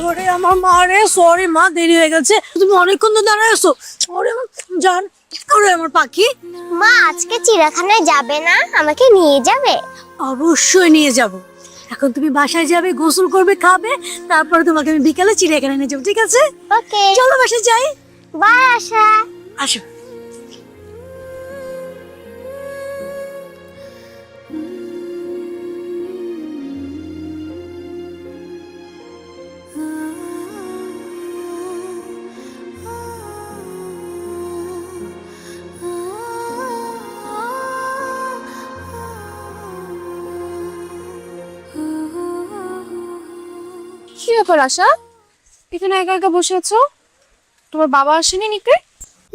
ওরে আমার মা রে, সরি মা, দেরি হয়ে গেছে, তুমি অনেকক্ষণ তো দাঁড়ায় আছো। ওরে আমার জান, ওরে আমার পাখি। মা আজকে চিড়িয়াখানায় যাবে না, আমাকে নিয়ে যাবে? অবশ্যই নিয়ে যাব। এখন তুমি বাসায় যাবে, গোসল করবে, খাবে, তারপরে তোমাকে আমি বিকালে চিড়িয়াখানায় নিয়ে যাবো, ঠিক আছে? ওকে, চলো বাসায় যাই। বাই আশা। আসো। কি ব্যাপার আশা, এখানে একা একা বসে আছো? তোমার বাবা আসেনি নিকে?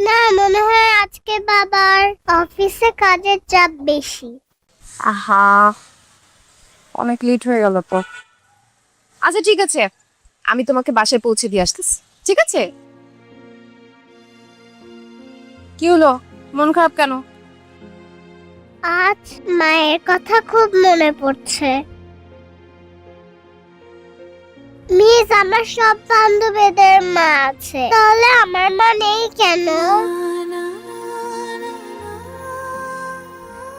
না, মনে হয় আজকে বাবার অফিসে কাজের চাপ বেশি। আহা, অনেক লেট হয়ে গেল তো। আচ্ছা ঠিক আছে, আমি তোমাকে বাসায় পৌঁছে দিয়ে আসতেছি, ঠিক আছে? কি হলো, মন খারাপ কেন? আজ মায়ের কথা খুব মনে পড়ছে। মিস, আমার সব বান্ধবীদের মা আছে, তাহলে আমার মা নেই কেন?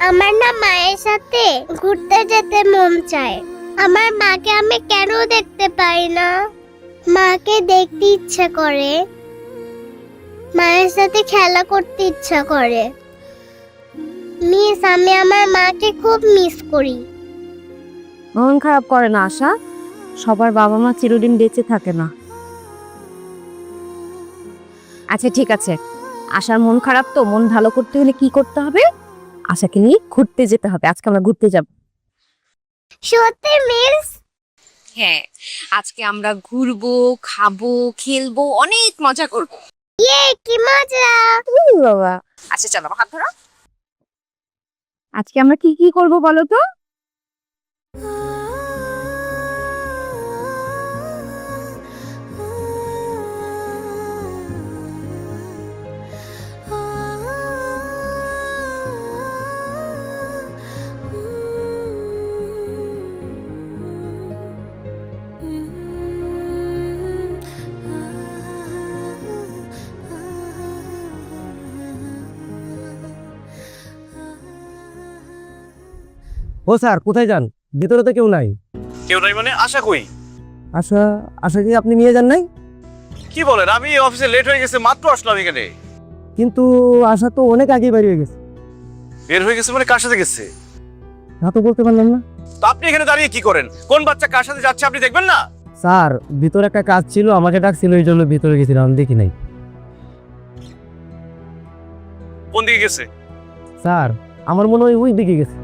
আমার না মায়ের সাথে ঘুরতে যেতে মন চায়। আমার মাকে আমি কেন দেখতে পাই না? মাকে দেখতে ইচ্ছা করে, মায়ের সাথে খেলা করতে ইচ্ছা করে। মিস, আমি আমার মাকে খুব মিস করি। মন খারাপ করে না আশা, সবার বাবা মা চিরদিন বেঁচে থাকে না। আচ্ছা ঠিক আছে, আশার মন খারাপ তো, মন ভালো করতে হলে কি করতে হবে? আশাকে নিয়ে ঘুরতে যেতে হবে, আজকে আমরা ঘুরতে যাব। সত্যি মিস? হ্যাঁ, আজকে আমরা ঘুরবো, খাবো, খেলবো, অনেক মজা করবো। ইয়ে, কি মজা! বাবা, আচ্ছা চলো আমার হাত ধরো। আজকে আমরা কি কি করবো বলো তো? ও স্যার, কোথায় যান? ভিতরে তো কেউ নাই। কেউ নাই মানে? আশা কই? আশা? আশা কি আপনি নিয়ে যান নাই? কি বলেন, আমি অফিসে লেট হয়ে গেছে, মাত্র আসলাম এখানে। কিন্তু আশা তো অনেক আগে বেরিয়ে গেছে। বের হয়ে গেছে মানে কার সাথে গেছে? তা তো বলতে পারলাম না। তো আপনি এখানে দাঁড়িয়ে কি করেন? কোন বাচ্চা কার সাথে যাচ্ছে আপনি দেখবেন না? স্যার, ভিতরে একটা কাজ ছিল, আমাকে ডাকছিল, এই জন্য ভিতরে গেছিলাম, দেখি নাই। কোন দিকে গেছে? স্যার, আমার মনে হয় ওই দিকে গেছে।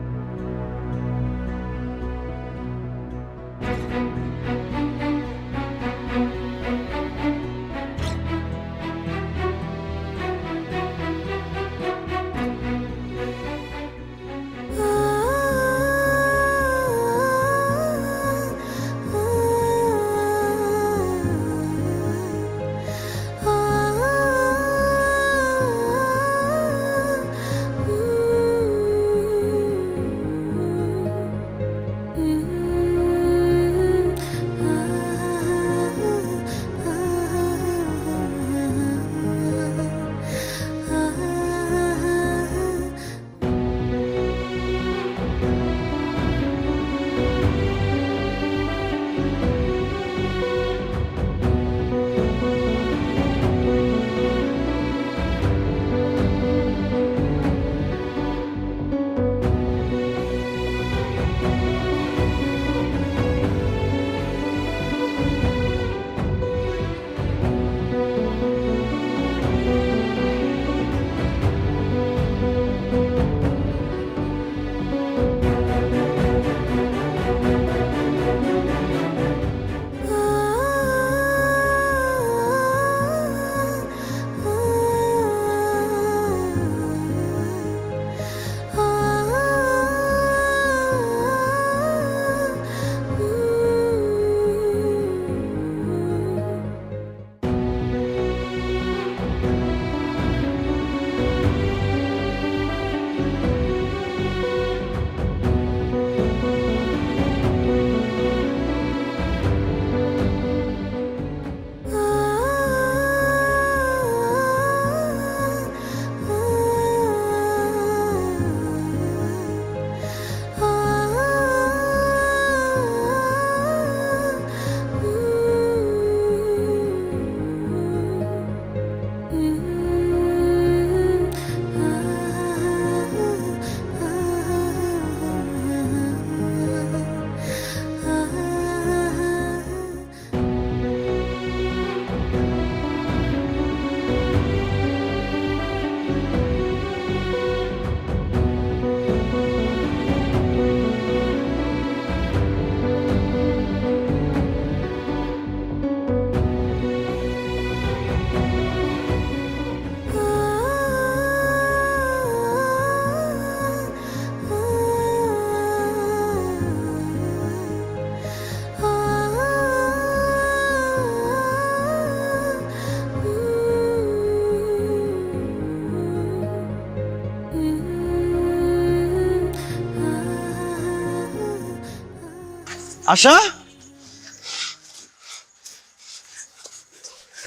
আশা,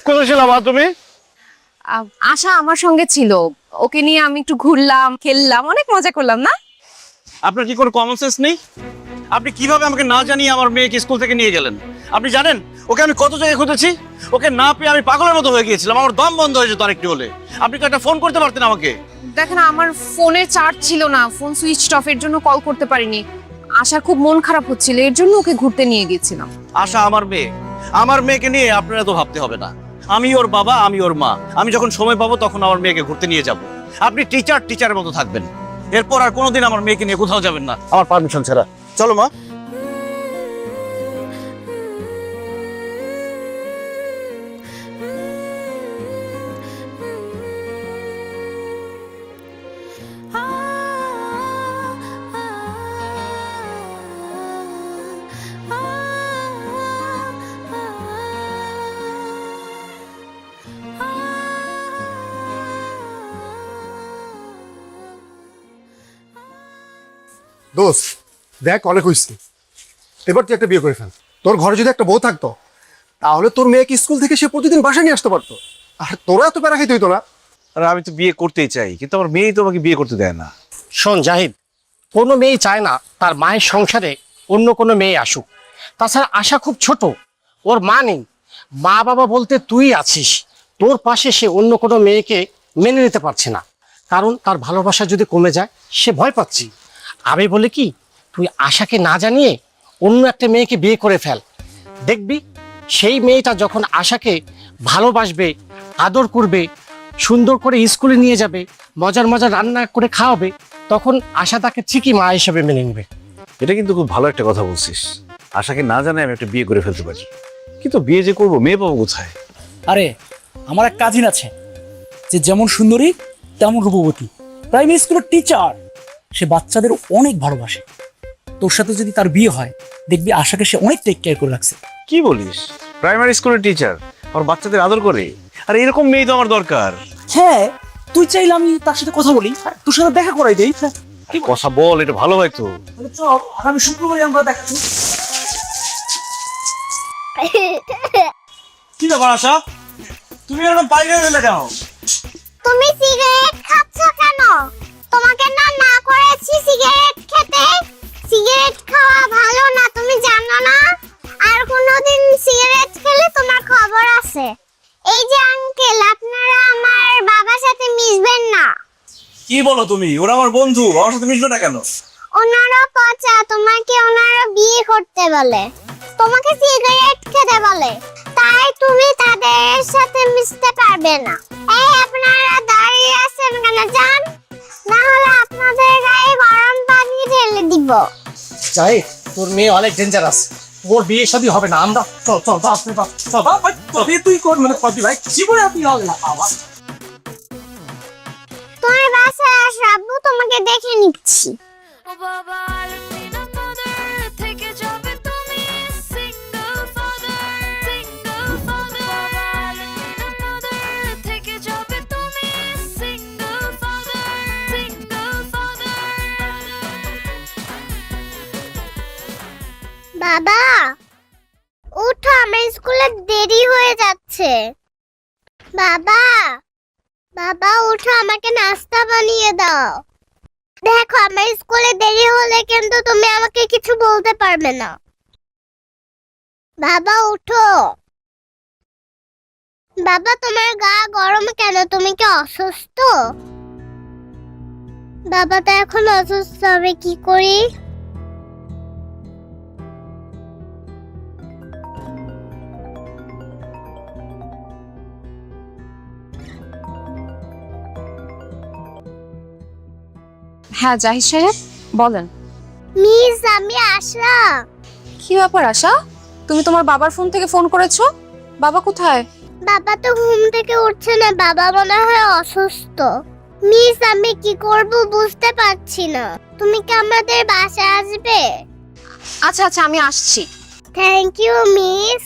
কোথায় ছিলাম তুমি? আশা আমার সঙ্গে ছিল, ওকে নিয়ে আমি একটু ঘুরলাম, খেললাম, অনেক মজা করলাম না? আপনার কি কোনো কমন সেন্স নেই? আপনি কিভাবে আমাকে না জানিয়ে আমার মেয়েকে স্কুল থেকে নিয়ে গেলেন? আপনি জানেন ওকে আমি কত জায়গায় খুঁজেছি, ওকে না পেয়ে আমি পাগলের মতো হয়ে গিয়েছিলাম, আমার দম বন্ধ হয়ে যেত আরেকটু হলে। আপনি তো একটা ফোন করতে পারতেন আমাকে। দেখেন, আমার ফোনে চার্জ ছিল না, ফোন সুইচ অফ, এর জন্য কল করতে পারিনি। আশার খুব মন খারাপ হচ্ছিল, এর জন্য ওকে ঘুরতে নিয়ে গেছিলাম। আশা আমার মেয়ে, আমার মেয়েকে নিয়ে আপনারা তো ভাবতে হবে না। আমি ওর বাবা, আমি ওর মা, আমি যখন সময় পাবো তখন আমার মেয়েকে ঘুরতে নিয়ে যাব। আপনি টিচারের মতো থাকবেন, এরপর আর কোনোদিন আমার মেয়েকে নিয়ে কোথাও যাবেন না আমার পারমিশন ছাড়া। চলো মা। দোস্ত দেখ, অনেক হয়েছে, এবার তুই একটা বিয়ে করে ফেল। তোর ঘরে যদি একটা বউ থাকতো তাহলে তোর মেয়েকে স্কুল থেকে সে প্রতিদিন বাসায় নিয়ে আসতে পারতো, আর তোরা এত প্যারা খাইতে হইতো না। আর আমি তো বিয়ে করতেই চাই, কিন্তু আমার মেয়েই তো আমাকে বিয়ে করতে দেয় না। শোন জাহিদ, কোনো মেয়ে চায় না তার মায়ের সংসারে অন্য কোনো মেয়ে আসুক। তাছাড়া আশা খুব ছোট, ওর মা নেই, মা বাবা বলতে তুই আছিস। তোর পাশে সে অন্য কোনো মেয়েকে মেনে নিতে পারছে না, কারণ তার ভালোবাসা যদি কমে যায় সে ভয় পাচ্ছে। আমি বলি কি, তুই আশাকে না জানিয়ে অন্য একটা মেয়েকে বিয়ে করে ফেল। দেখবি সেই মেয়েটা যখন আশাকে ভালোবাসবে, আদর করবে, সুন্দর করে স্কুলে নিয়ে যাবে, মজার মজার রান্না করে খাওয়াবে, তখন আশা তাকে ঠিকই মা হিসেবে মেনে নেবে। এটা কিন্তু খুব ভালো একটা কথা বলছিস। আশাকে না জানে আমি একটা বিয়ে করে ফেলতে পারি, কিন্তু বিয়ে যে করবো মেয়ে পাবো কোথায়? আরে আমার এক কাজিন আছে, যে যেমন সুন্দরী তেমন রূপবতী, প্রাইমারি স্কুলের টিচার। সে বাচ্চাদের অনেক ভালোবাসে। তোর সাথে যদি তার বিয়ে হয়, দেখবি আশাকে সে অনেক টেক কেয়ার করে রাখছে। কি বলিস? প্রাইমারি স্কুলের টিচার আমার বাচ্চাদের আদর করে? আর এরকম মেয়ে তো আমার দরকার। হ্যাঁ, তুই চাইলে আমি তার সাথে কথা বলি, তোর সাথে দেখা করাই দেই। কি কথা বল, এটা ভালো হয় তো। চল, আগামী শুক্রবারে আমরা দেখা করি। কি ব্যাপার আশা, তুমি এরকম বাইরে গেলে কেন? তুমি সিগারেট খাচ্ছ কেন? তোমাকে না না করেছি সিগারেট খেতে। সিগারেট খাওয়া ভালো না, তুমি জানো না? আর কোনোদিন সিগারেট খেলে তোমার খবর আছে। এই যে আঙ্কেল, আপনারা আমার বাবার সাথে মিশবেন না। কি বলো তুমি? ওরা আমার বন্ধু, আমার সাথে মিশবে না কেন? ওনারা পচা, তোমাকে ওনারা বিয়ে করতে বলে, তোমাকে সিগারেট খেতে বলে, তাই তুমি তাদের সাথে মিশতে পারবে না। এই আপনারা দাঁড়িয়ে আছেন কেন? যান, না হলে আপনাদের গায়ে গরম পানি ঢেলে দিব। জাহিদ, তোর মেয়ে অনেক ডেঞ্জারাস, ওর বিয়ে শাদী হবে না। আমরা চল চল বাপ রে বাপ, চল বাপ। তবে তুই কর, মানে কবি ভাই জীবনে আপনি হবে না। তোমার বাসায় আসো, আব্বু তোমাকে দেখে নিচ্ছি। বাবা উঠো, আমার স্কুলে দেরি হয়ে যাচ্ছে। বাবা, বাবা উঠো, আমাকে নাস্তা বানিয়ে দাও। দেখো, আমার স্কুলে দেরি হলে কিন্তু তুমি আমাকে কিছু বলতে পারবে না। বাবা উঠো। বাবা, তোমার গা গরম কেন? তুমি কি অসুস্থ? বাবা তো এখন অসুস্থ, হবে কি করি? হ্যাঁ জাহিদ সাহেব, বলেন। মিস, আমি আসলাম। কি ব্যাপার আশা, তুমি তোমার বাবার ফোন থেকে ফোন করেছো? বাবা কোথায়? বাবা তো ঘুম থেকে উঠছে না, বাবা মনে হয় অসুস্থ। মিস, আমি কি করব বুঝতে পারছি না। তুমি কি আমাদের বাসায় আসবে? আচ্ছা আচ্ছা, আমি আসছি। Thank you miss.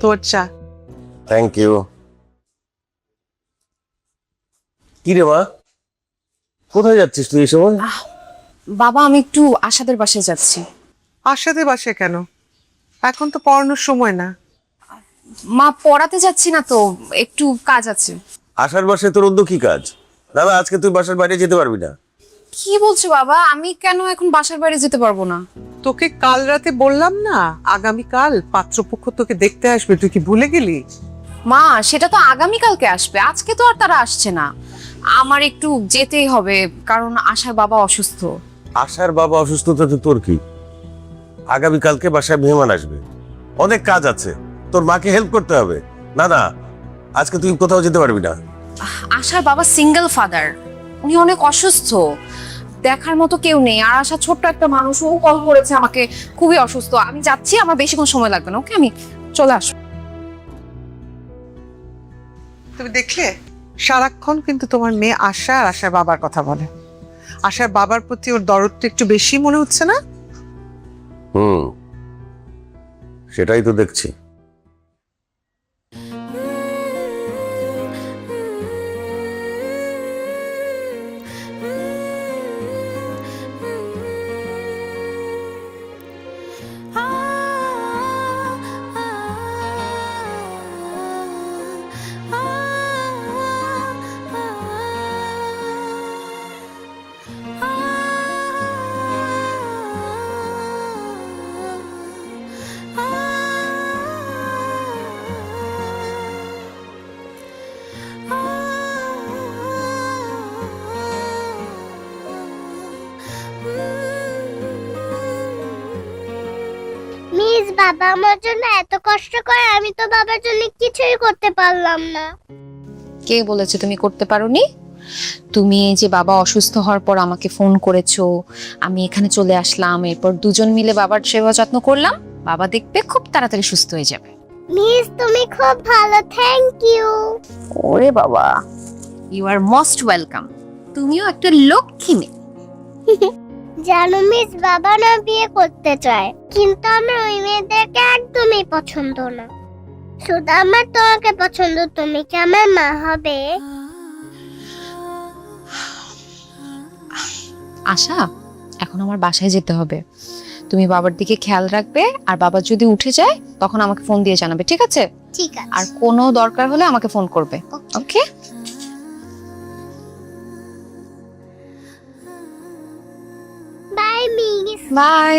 তোর চা। Thank you. কি রে মা, কোথায় যাচ্ছিস তুই এই সময়? বাবা আমি একটু আশাদের বাসায় যাচ্ছি। আশাদের বাসায় কেন? এখন তো পড়ানোর সময় না। মা পড়াতে যাচ্ছি না তো, একটু কাজ আছে। আশার বাসায় তোর অন্য কি কাজ? দাদা আজকে তুই বাসার বাইরে যেতে পারবি না। কি বলছো বাবা? আমি কেন এখন বাসার বাইরে যেতে পারবো না? তোকে কাল রাতে বললাম না আগামীকাল পাত্রপক্ষ তোকে দেখতে আসবে, তুই কি ভুলে গেলি? মা সেটা তো আগামীকালকে আসবে, আজকে তো আর তারা আসছে না। আমার একটু যেতেই হবে, কারণ আশার বাবা অসুস্থ। আশার বাবা অসুস্থতাতে তোর কি? আগামীকালকে বাসায় মেহমান আসবে, অনেক কাজ আছে, তোর মাকে হেল্প করতে হবে। না না, আজকে তুই কোথাও যেতে পারবি না। আশার বাবা সিঙ্গেল ফাদার, উনি অনেক অসুস্থ, দেখার মতো কেউ নেই। আর আশা ছোট্ট একটা মানুষ, ও কল করেছে আমাকে, খুবই অসুস্থ। আমি যাচ্ছি, আমার বেশিক্ষণ সময় লাগবে না। ওকে, আমি চলে আসবো। তুমি দেখলে সারাক্ষণ কিন্তু তোমার মেয়ে আশা আর আশার বাবার কথা বলে। আশার বাবার প্রতি ওর দরদ তো একটু বেশি মনে হচ্ছে না? সেটাই তো দেখছি। মিস, বাবা আমার জন্য এত কষ্ট করে, আমি তো বাবার জন্য কিছুই করতে পারলাম না। কে বলেছে তুমি করতে পারোনি? তুমি এই যে বাবা অসুস্থ হওয়ার পর আমাকে ফোন করেছো, আমি এখানে চলে আসলাম, এরপর দুজন মিলে বাবার সেবা যত্ন করলাম। বাবা দেখবে খুব তাড়াতাড়ি সুস্থ হয়ে যাবে। মিস তুমি খুব ভালো, থ্যাংক ইউ। ওরে বাবা, ইউ আর মোস্ট ওয়েলকাম। তুমিও একটা লক্ষ্মী মেয়ে। জানো মিস, বাবা না বিয়ে করতে চায়, কিন্তু আমার ওই মেয়েদেরকে একদমই পছন্দ না। শুধু আমার তোমাকে পছন্দ, তুমি কি আমার মা হবে? আশা, এখন আমার বাসায় যেতে হবে। তুমি বাবার দিকে খেয়াল রাখবে, আর বাবা যদি উঠে যায় তখন আমাকে ফোন দিয়ে জানাবে, ঠিক আছে? ঠিক আছে। আর কোনো দরকার হলে আমাকে ফোন করবে। ওকে, বাই মিস। বাই।